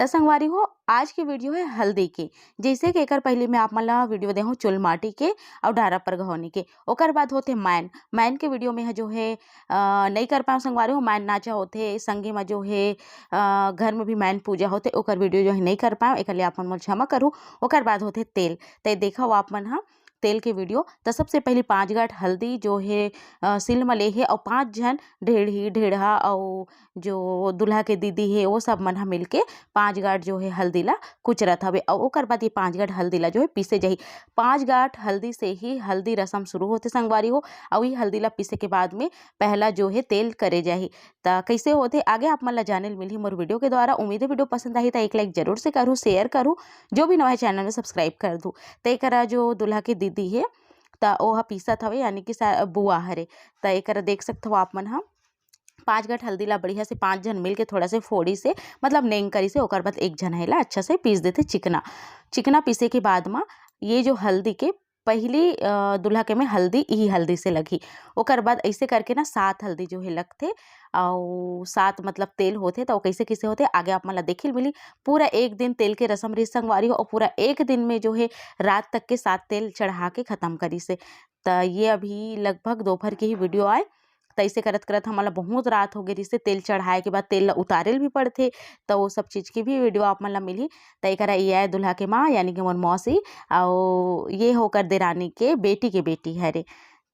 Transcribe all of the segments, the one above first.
त संगवारी हो आज की वीडियो है हल्दी के। जैसे कि एकर पहले मैं आप मन ला वीडियो देहूँ चुल माटी के और डारा पर गहौनी के। ओकर बाद होते मैन मैन के वीडियो में है जो है नहीं कर पाऊँ संगवारी हो। मैन नाचा होते संगे में जो है घर में भी मैन पूजा होते ओकर वीडियो जो है नहीं कर पाऊँ, एक लिए आप मन मोल क्षमा करूँ। ओकर बाद होते तेल ते देखा आप मन हाँ तेल के वीडियो। तो सबसे पहले 5 गांठ हल्दी जो है सिल में ले है और 5 जन ढेढ़ी ढेढ़ा और जो दूल्हा के दीदी है वो सब मन मिल के 5 गांठ जो है हल्दी ला कुचरत हवे और ओकर बाद ये 5 गांठ हल्दी ला जो है पीसे जाही। 5 गांठ हल्दी से ही हल्दी रसम शुरू होते संगवारी हो और ये हल्दी ला पीसे के बाद में पहला जो है तेल करे जाही। तो कैसे होते आगे आप मन ला जाने मिली मोर वीडियो के द्वारा। उम्मीद है वीडियो पसंद आई तो एक लाइक जरूर से करूँ, शेयर करूँ, जो भी नवा है चैनल में सब्सक्राइब कर दूँ। तो एकरा जो दूल्हा के दीदी है त ओहा पीसत हवे यानी कि बुआ हरे। त एकरा देख सकते हो आप मन हम 5 गांठ हल्दी ला बढ़िया से 5 जन मिल के थोड़ा से फोड़ी से मतलब नेंग करी से ओकर बाद एक जन हैला अच्छा से पीस देते चिकना चिकना। पीसे के बाद में ये जो हल्दी के पहली दूल्हा के में हल्दी ही हल्दी से लगी। ओकर बाद ऐसे करके ना 7 हल्दी जो है लगते और 7 मतलब तेल होते तो कैसे कैसे होते आगे आप मन ला देखिल मिली। पूरा एक दिन तेल के रसम री संगवारी हो और पूरा एक दिन में जो है रात तक के 7 तेल चढ़ा के ख़त्म करी से। तो ये अभी लगभग दोपहर की ही वीडियो आए। तो ऐसे करत करत हमारा बहुत रात हो गई रिश्ते तेल चढ़ाए के बाद तेल उतारेल भी पड़ते तो वो सब चीज़ की भी वीडियो आप मन ला मिली। तो एक ये है दूल्हा के माँ यानी कि मोर मौसी और ये होकर देरानी के बेटी हरे।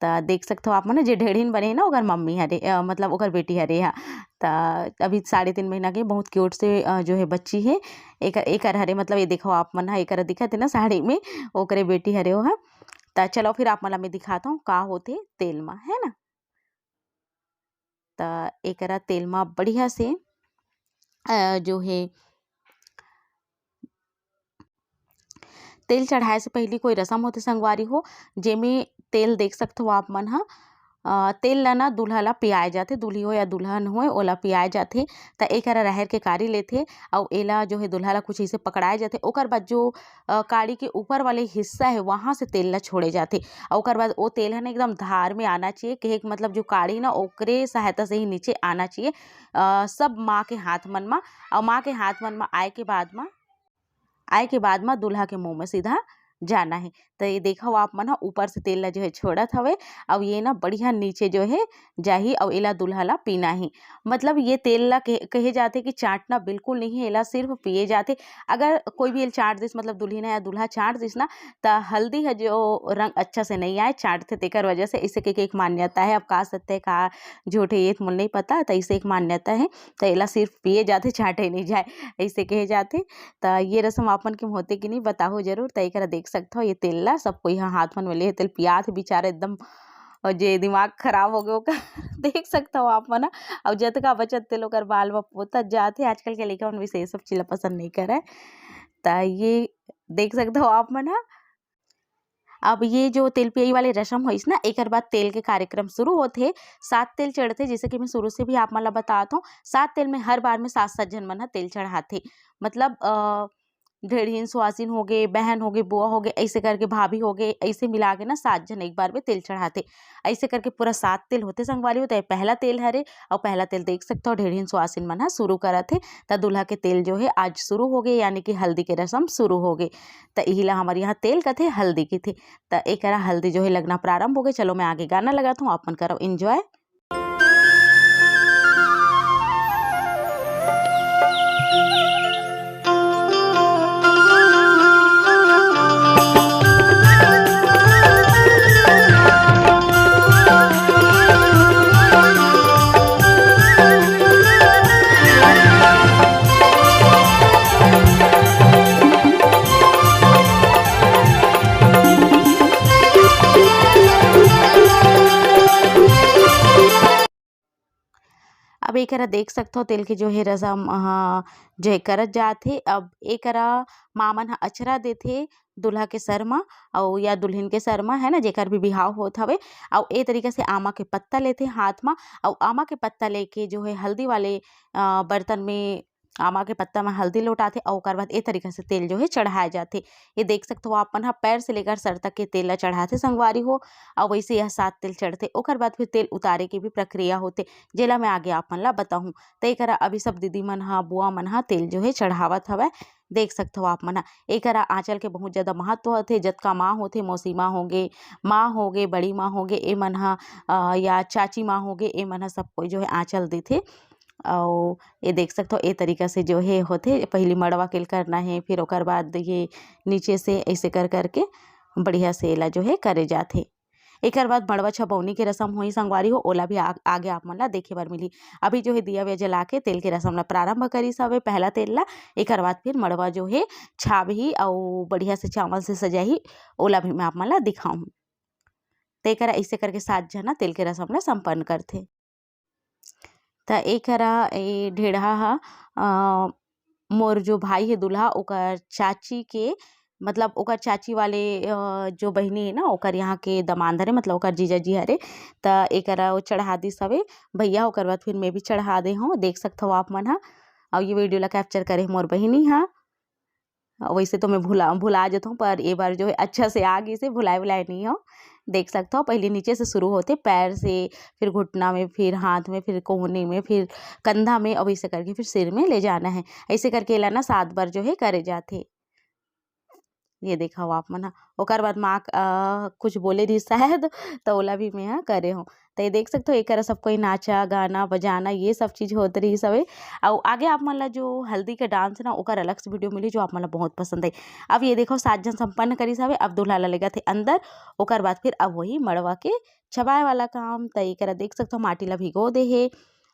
तो देख सकते हो आप मन जे ढेढ़ीन बने ना ओकर मम्मी हरे मतलब ओकर बेटी हरे हा। तो अभी 3.5 महीना के बहुत क्यूट से जो है बच्ची है एक हरे मतलब ये देखो आप मन एक दिखत है ना साड़ी में ओकरे बेटी हरे हो। तो चलो फिर आप मन ला मैं दिखाता हूँ का होते तेल में है ना। तो एकरा तेल में बढ़िया से जो है तेल चढ़ाए से पहले कोई रसम होते संगवारी हो जेमें तेल देख सकते हो आप मन हा तेल ला ना दूल्हा ला पियाए जाते दूल्ही हो या दुल्हन हो ओला पियाए जाते। तो एकरा रहर के कारी लेते और एला जो है दूल्हा ला कुछ ऐसे पकड़ाए जाते। ओकर बाद जो काड़ी के ऊपर वाले हिस्सा है वहाँ से तेल ला छोड़े जाते और ओकर बाद वो तेल है ना एकदम धार में आना चाहिए कि मतलब जो काड़ी ना ओकरे सहायता से ही नीचे आना चाहिए सब माँ के हाथ मन में। और माँ के हाथ मन में आए के बाद में दूल्हा के मुंह में सीधा जाना है। तो ये देखा आप मन ऊपर से तेल ला जो है छोड़त हवे और ये ना बढ़िया नीचे जो है जाही और एला दूल्हा ला पीना ही। मतलब ये तेल ला कहे जाते कि चाटना बिल्कुल नहीं है, एला सिर्फ पिए जाते। अगर कोई भी चाट दिस मतलब दुल्हन या दूल्हा चाट दिस ना तो हल्दी है जो रंग अच्छा से नहीं आए चाटते तेकर वजह से इसे के एक मान्यता है। अब का सत्य है का झूठ है ये मुझे नहीं पता। तो इसे एक मान्यता है तो एला सिर्फ पिए जाते चाटे नहीं जाए ऐसे कहे जाते। तो ये रस्म आपन के होते कि नहीं बताओ जरूर। तो एक देख सकते हो ये तेल ला सबको यहाँ हाथ मन में ले तेल पिया थे बेचारा एकदम और जे दिमाग खराब हो गया देख सकते हो आप मन। और जतका बचत तेल ओकर बाल में पोतत जाते आजकल के लड़का मन भी सब चीज़ पसंद नहीं करे। तो ये देख सकते हो आप मन। अब ये जो तेल पियई वाले रस्म होइस ना एक बाद तेल के कार्यक्रम शुरू होते 7 तेल चढ़ते जैसे कि मैं शुरू से भी आप मन ला बताता हूँ। 7 तेल में हर बार में 7 जन मन तेल चढ़ाते मतलब ढेढ़ीन सुहासिन हो गए, बहन हो गए, बुआ हो गए, ऐसे करके भाभी हो गए, ऐसे मिला के ना 7 जन एक बार में तेल चढ़ाते। ऐसे करके पूरा 7 तेल होते संगवारी होता है। पहला तेल हरे और पहला तेल देख सकते हो ढेढ़ीन सुहासिन मन शुरू करा थे। तो दूल्हा के तेल जो है आज शुरू हो गए यानी कि हल्दी के रस्म शुरू हो गए। तो यही ला हमारे यहाँ तेल का थे हल्दी की थे। तो एक हल्दी जो है लगना प्रारंभ हो गए। चलो मैं आगे गाना लगाता हूँ आप मन करो इंजॉय। अब एक देख सकते हो तेल के जो है रसम जो है करत जाते। अब एक मामन अचरा देते दूल्हा के सर में और या दुल्हन के सर में है ना जेकर भी बिहाव होत हवे। और ए तरीका से आमा के पत्ता लेते हाथ में और आमा के पत्ता लेके जो है हल्दी वाले बर्तन में आमा के पत्ता में हल्दी लौटाथे और ओकर बाद ए तरीका से तेल जो है चढ़ाए जाथे। ये देख सकते हो आप मन ह पैर से लेकर सर तक के तेल ला चढ़ाथे संगवारी हो, और वैसे यह 7 तेल चढ़थे। ओकर बाद फिर तेल उतारे के भी प्रक्रिया होथे, जेला मैं आगे आप मन ला बताहूँ। त एकरा अभी सब दीदी मन ह बुआ मन ह तेल जो है चढ़ावत हवय। देख सकते हो आप मन ह एकरा आँचल के बहुत ज़्यादा महत्व होथे। जतका माँ होथे, मौसी माँ होगे, माँ होगे, बड़ी माँ होगे, ए मन ह या चाची माँ होगे, ए मन ह सब कोई जो है आँचल देथे। और ये देख सकते हो ए तरीका से जो है होथे। पहले मड़वा केल करना है, फिर ओकर बाद ये नीचे से ऐसे कर करके बढ़िया से एला जो है करे जाथे। एकर बाद मड़वा छपौनी के रस्म होई संगवारी हो, ओला भी आगे आप मन ला देखे बर मिलही। अभी जो है दिया विया जला के तेल के रस्म ला प्रारंभ करिस हवे पहला तेल ला। एकर बाद फिर मड़वा जो है छाबही और बढ़िया से चावल से सजाही, ओला भी मैं आप मन ला दिखाऊँ। तो एकरा ऐसे करके 7 झना तेल के रस्म ला संपन्न करथे। त एकरा ए ढेढ़ा ह मोर जो भाई हे दूल्हा ओकर चाची के मतलब ओकर चाची वाले जो बहिनी है ना ओकर यहाँ के दमाद हरे, मतलब ओकर जीजाजी हरे। त एकरा ओ चढ़ा दिस हवे भैया। ओकर बाद फिर मैं भी चढ़ा दे हूँ, देख सकते हो आप मन ह। और ये वीडियो ला कैप्चर करे मोर बहिनी ह। वैसे तो मैं भुला जाता हूँ, पर ये बार जो है अच्छा से आ गई से भुलाए नहीं हो। देख सकते हो पहले नीचे से शुरू होते, पैर से, फिर घुटना में, फिर हाथ में, फिर कोहनी में, फिर कंधा में, और ऐसे करके फिर सिर में ले जाना है। ऐसे करके एला ना 7 बार जो है करे जाते। ये देखा हो आप मन ह। ओकर बाद माँ कुछ बोले रही शायद, तो ओला भी मैं ह करे हूँ। तो ये देख सकते हो एकरा सब कोई नाचा गाना बजाना ये सब चीज़ होत रही सवे। और आगे आप मन ला जो हल्दी के डांस है ना ओकर अलग से वीडियो मिली जो आप मन ला बहुत पसंद आई। अब ये देखो 7 जन संपन्न करिस हवे। अब दूल्हा ला लेगत हे अंदर। ओकर बाद फिर अब वही मड़वा के छबाए वाला काम। त एकरा देख सकते हो माटी ला भिगो दे हे।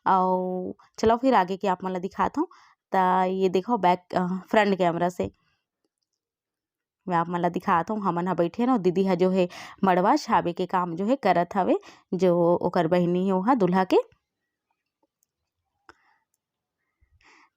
और चलो फिर आगे के आप मन ला दिखात हूँ। त ये देखो बैक फ्रंट कैमरा से मैं आप मन ला दिखात हूँ। हमन ह बइठे न, दीदी ह जो है मड़वा छाबे के काम जो है करत हवे, जो ओकर बहिनी हे ओहा दूल्हा के।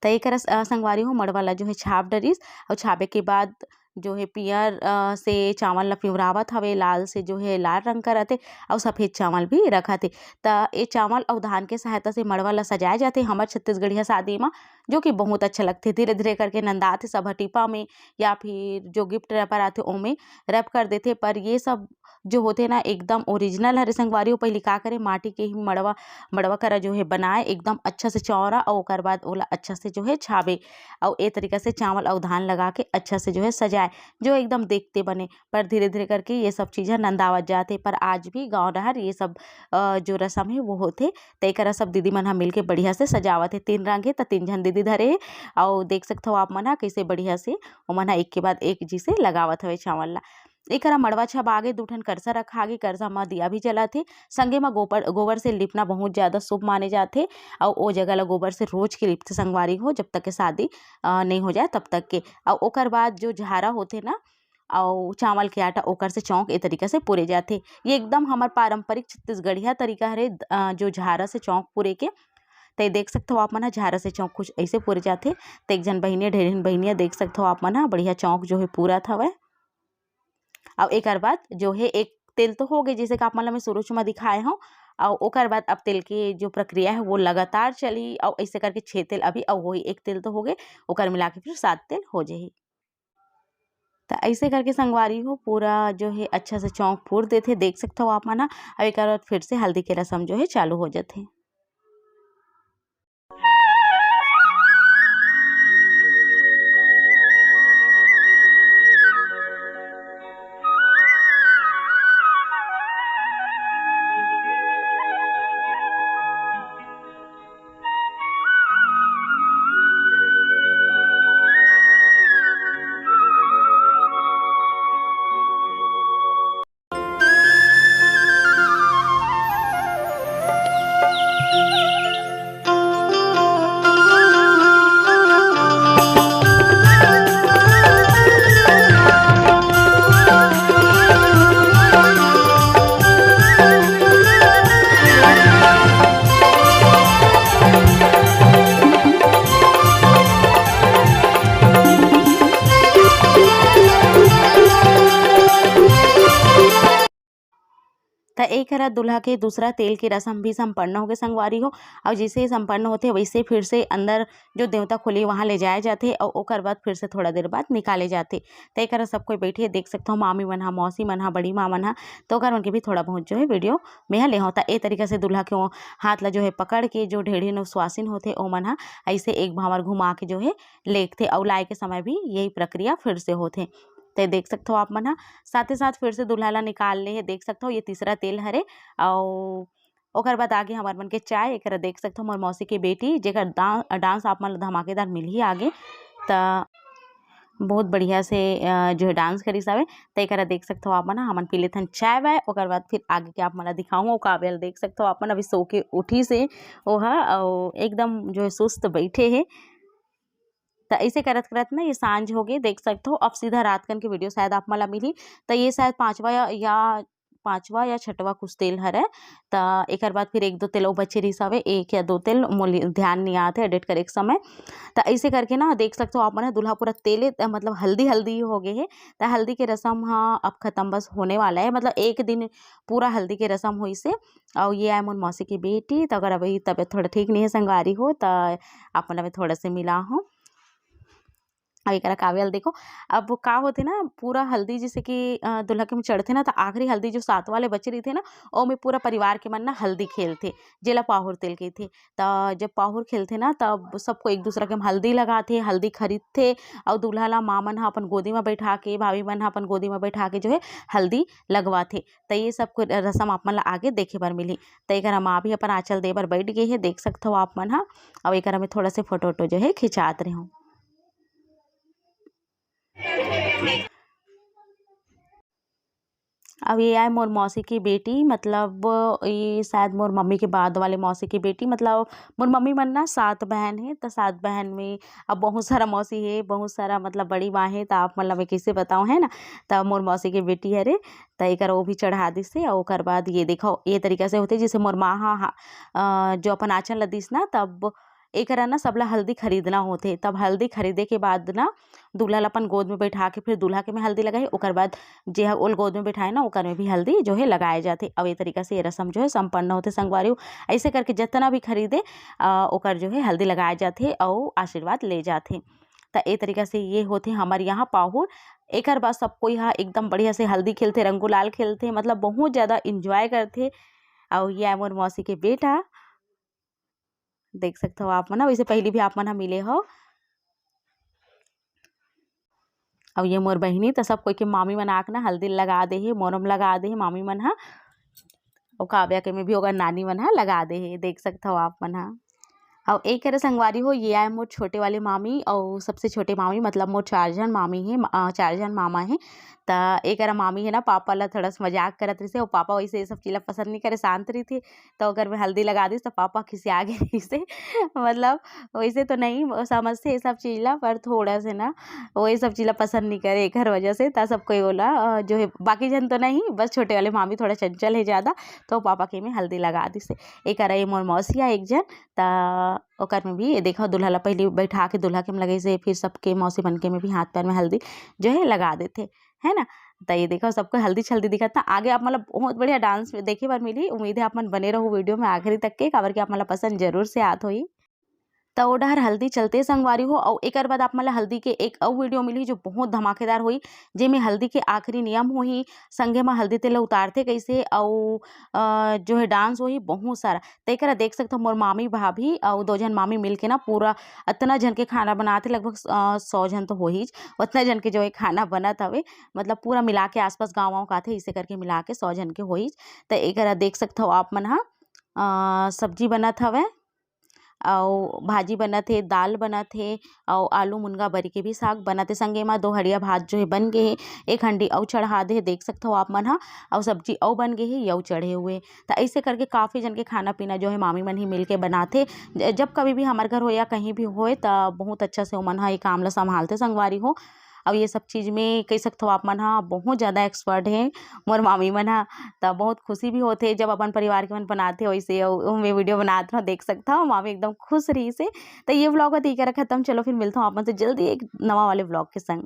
त एकरा संगवारी हो मड़वा ला जो है छाप डरिस। और छापे के बाद जो है पियर से चावल ला पिवरावत हवे, लाल से जो है लाल रंग करत हे, और सफ़ेद चावल भी रखत हे। त ए चावल और धान के सहायता से मड़वा ला सजाए जाथे हमर छत्तीसगढ़िया शादी म, जो कि बहुत अच्छा लगथे। धीरे-धीरे करके नंदात हे सब ह टिपा में, या फिर जो गिफ्ट रैपर आथे ओमे रैप कर देथे। पर ये सब जो होथे ना एकदम ओरिजिनल हरे संगवारी हो। पहले का करे माटी के ही मड़वा करा जो है बनाए एकदम अच्छा से चौड़ा, और ओकर बाद ओला अच्छा से जो है छाबे, और ए तरीका से चावल और धान लगा के अच्छा से जो है सजाए, जो एकदम देखते बने। पर धीरे-धीरे करके ये सब चीज़ ह नंदावत जाथे। पर आज भी गाँव डहर ये सब जो रस्म है वो होथे। त एकरा सब दीदी मन ह मिलके बढ़िया से सजावत हे। 3 रंग हे त 3 झन दीदी धरे हे। और देख सकते हो आप मन ह कइसे बढ़िया से ओमन ह एक के बाद एक जी से लगावत हवे चावल ला। एकरा मड़वा छबागे 2 ठन करसा रखागे, करसा म दिया भी जलत हे। संगे म गोबर से लिपना बहुत ज़्यादा शुभ माने जाथे। और ओ जगह ला गोबर से रोज के लिपथे संगवारी हो, जब तक के शादी नहीं हो जाए तब तक के। और ओकर बाद जो झारा होथे ना, और चावल के आटा ओकर से चौक ए तरीका से पुरे जाथे। ये एकदम हमर पारंपरिक छत्तीसगढ़िया तरीका हरे जो झारा से चौक पुरे के। त ये देख सकते हो आप मन ह झारा से चौक कुछ ऐसे पुरे जाथे। त एक झन बहिनिया ढेर झन बहिनिया देख सकते हो आप मन ह बढ़िया चौक जो है पूरत हवय। और एकर बाद जो है एक तेल तो हो गए, जैसे कि आप मन ला मैं शुरू में दिखाए हूँ। और ओकर बाद अब तेल की जो प्रक्रिया है वो लगातार चली, और ऐसे करके 6 तेल अभी, और वही एक तेल तो हो गए, ओकर मिला के फिर 7 तेल हो जाही। तो ऐसे करके संगवारी हो पूरा जो है अच्छा से चौक फूर देथे, देख सकते हो आप मन ह। और एकर बाद फिर से हल्दी के रस्म जो है चालू हो जाथे। एक हरा दूल्हा के दूसरा तेल की रस्म भी संपन्न हो गए संगवारी हो। और जैसे ही संपन्न होते वैसे फिर से अंदर जो देवता खोली वहाँ ले जाए जाते और ओकर बाद फिर से थोड़ा देर बाद निकाले जाते। तो एक सब कोई बैठे देख सकते हो, मामी मन हा, मौसी मन हा, बड़ी माँ मन हा, तो ओकर मन के भी थोड़ा बहुत जो है वीडियो में ले होता। ए तरीका से दूल्हा के हाथ ला जो है पकड़ के जो ढेढ़ी नो स्वासिन होते ओ मन हा ऐसे एक भावर घुमा के जो है लेखते और लाए के समय भी यही प्रक्रिया फिर से होते। तो देख सकते हो आप मन हा साथ ही साथ फिर से दूल्हा ला निकाल ले है। देख सकते हो ये तीसरा तेल हरे। और ओकर बाद आगे हमार मन के चाय एक देख सकते हो मोर मौसी के बेटी जेकर डांस आप मन धमाकेदार मिलही आगे। त बहुत बढ़िया से जो है डांस करी सावे। तो एक देख सकते हो आप मन हमन पी लेथन चाय वाय। ओकर बाद फिर आगे के आप मन दिखाऊँ काव्यल देख सकते हो आप मन अभी सो के उठी से ओहा एकदम जो है सुस्त बैठे है। तो ऐसे करत करत ना ये सांझ हो गई देख सकते हो। अब सीधा रात कन के वीडियो शायद आप मला मिली। तो ये शायद पांचवा या छठवा कुछ तेल हरे। तो एक बाद फिर एक दो तेल बचे रही सावे, एक या दो तेल मोल ध्यान नहीं आते एडिट करे के समय। तो ऐसे करके ना देख सकते हो आप मन दूल्हा पूरा तेले मतलब हल्दी हल्दी हो गए है। तो हल्दी के रस्म हाँ अब खत्म बस होने वाला है, मतलब एक दिन पूरा हल्दी के रस्म हुई से। और ये आए मोर मौसी की बेटी। तो अगर अभी तबीयत थोड़ा ठीक नहीं है संगवारी हो तो आप मन अभी थोड़ा से मिला हूँ। अब एकरा काव्यल देखो अब का होते ना पूरा हल्दी जैसे कि दूल्हा के में चढ़ते ना तो आखिरी हल्दी जो साथ वाले बचे रही थे ना ओ में पूरा परिवार के मन ना हल्दी खेलते जेला पाहुर तेल के थे। तो जब पाहुर खेलते ना तब सबको एक दूसरा के में हल्दी लगाते, हल्दी खरीदते और दूल्हा ला माँ मन अपन गोदी में बैठा के, भाभी मन अपन गोदी में बैठा के जो है हल्दी लगवाते। तो ये सब रस्म आप मन ला आगे देखे बर मिली। तो एक माँ भी अपन आंचल दे बर बैठ गई है देख सकते हो आप मन हा। और एक में थोड़ा से फोटो वोटो जो है खिंचात रहे हूँ। अब ये आए मोर मौसी की बेटी, मतलब ये शायद मोर मम्मी के बाद वाले मौसी की बेटी। मतलब मोर मम्मी मन ना 7 बहन है। तो 7 बहन में अब बहुत सारा मौसी है, बहुत सारा मतलब बड़ी माँ है। तो आप मतलब मैं कैसे बताऊँ है ना। तो मोर मौसी की बेटी है रे। तो एक वो भी चढ़ा दी से। और ओकर बाद ये देखो ये तरीका से होते जैसे मोर माँ जो अपन आँचल लदीस ना तब एक ना सबला हल्दी खरीदना होते। तब हल्दी खरीदे के बाद ना दूल्हा अपन गोद में बैठा के फिर दूल्हा के में हल्दी लगाई। ओकर बाद जे ओल गोद में बैठाए ना ओकर में भी हल्दी जो है लगाए जाते। अब ये तरीका से ये रस्म जो है संपन्न होते संगवारी। ऐसे करके जितना भी खरीदे ओकर जो है हल्दी लगाए जाते और आशीर्वाद ले जाते। तो ये तरीका से ये होते हमारे यहाँ पाहुर। एक बाद सब कोई यहाँ एकदम बढ़िया से हल्दी खेलते, रंग गुलाल खेलते, मतलब बहुत ज़्यादा इंजॉय करते। और ये मोर मौसी के बेटा देख सकते हो आप मन, वैसे पहले भी आप मन मिले हो। और ये मोर बहिनी तो सब कोई के मामी मन आके ना हल्दी लगा दे है, मोरम लगा दे है मामी मन हा। और काव्या के में भी होगा नानी मन हा लगा दे है देख सकते हो आप मन हा। और एक संगवारी हो ये आए मोर छोटे वाले मामी और सबसे छोटे मामी, मतलब मोर 4 जन मामी है, 4 जन मामा है। तो एक मामी है ना पापा ला थोड़ा सा मजाक करत रही से। और पापा वैसे ये सब चीज़ पसंद नहीं करे, शांत रही थी। तो अगर मैं हल्दी लगा दी तो पापा खिसिया गए रही से मतलब वैसे तो नहीं समझते ये सब चीज़ ला, पर थोड़ा से ना वो ये सब चीज़ पसंद नहीं करे एक वजह से। तो सब कोई बोला जो है बाकी जन तो नहीं, बस छोटे वाले मामी थोड़ा चंचल है ज़्यादा। तो पापा के में हल्दी लगा दी से। एक ये मोर मौसिया एक जन। तो ओकर में भी ये देखो दूल्हा ला पहले बैठा के दूल्हा के में लगे से, फिर सबके मौसी बन के में भी हाथ पैर में हल्दी जो है लगा देते है ना। तो ये देखो सबको हल्दी छल्दी दिखा था आगे। आप मतलब बहुत बढ़िया डांस देखे बार मिली। उम्मीद है आप मन बने रहो वीडियो में आखिरी तक के, काबर के आप मतलब पसंद जरूर से आत होई। तो ओ डहर हल्दी चलते संगवारी हो। और एक बाद आप मतलब हल्दी के एक और वीडियो मिली जो बहुत धमाकेदार हुई, जेमें हल्दी के आखिरी नियम होही, संगे में हल्दी तेल उतारते कैसे और जो है डांस होही बहुत सारा। तो एक देख सकते हो मोर मामी भाभी और 2 जन मामी मिल के ना पूरा इतना जन के खाना बनाते, लगभग 100 जन तो हो ही उतना जन के जो है खाना बनत हवे। मतलब पूरा मिला के आसपास गाँव वाँव का थे इसे करके मिला के 100 जन के हो ही। तो एक देख सकते हो आप मन हा सब्जी बनत हवे और भाजी बनत हे, दाल बनत हे और आलू मुनगा बरी के भी साग बनत हे। संगे में 2 हड़िया भात जो है बन गए हे, 1 हंडी और चढ़ा दे देख सकते हो आप मन हा। और सब्जी और बन गई है यऊ चढ़े हुए। तो ऐसे करके काफ़ी जन के खाना पीना जो है मामी मन ही मिल के बनाते। जब कभी भी हमारे घर हो या कहीं भी होए तो बहुत अच्छा से मन हा ये काम ला संभालते संगवारी हो। और ये सब चीज़ में कह सकते हो आप मन हा बहुत ज़्यादा एक्सपर्ट है मोर मामी मन हा। तो बहुत खुशी भी होते जब अपन परिवार के मन बनाते वैसे मैं वीडियो बनाते हो देख सकता हूँ मामी एकदम खुश रही से। तो ये व्लॉग है खत्म। चलो फिर मिलता हूँ आप मन से जल्दी एक नवा वाले व्लॉग के संग।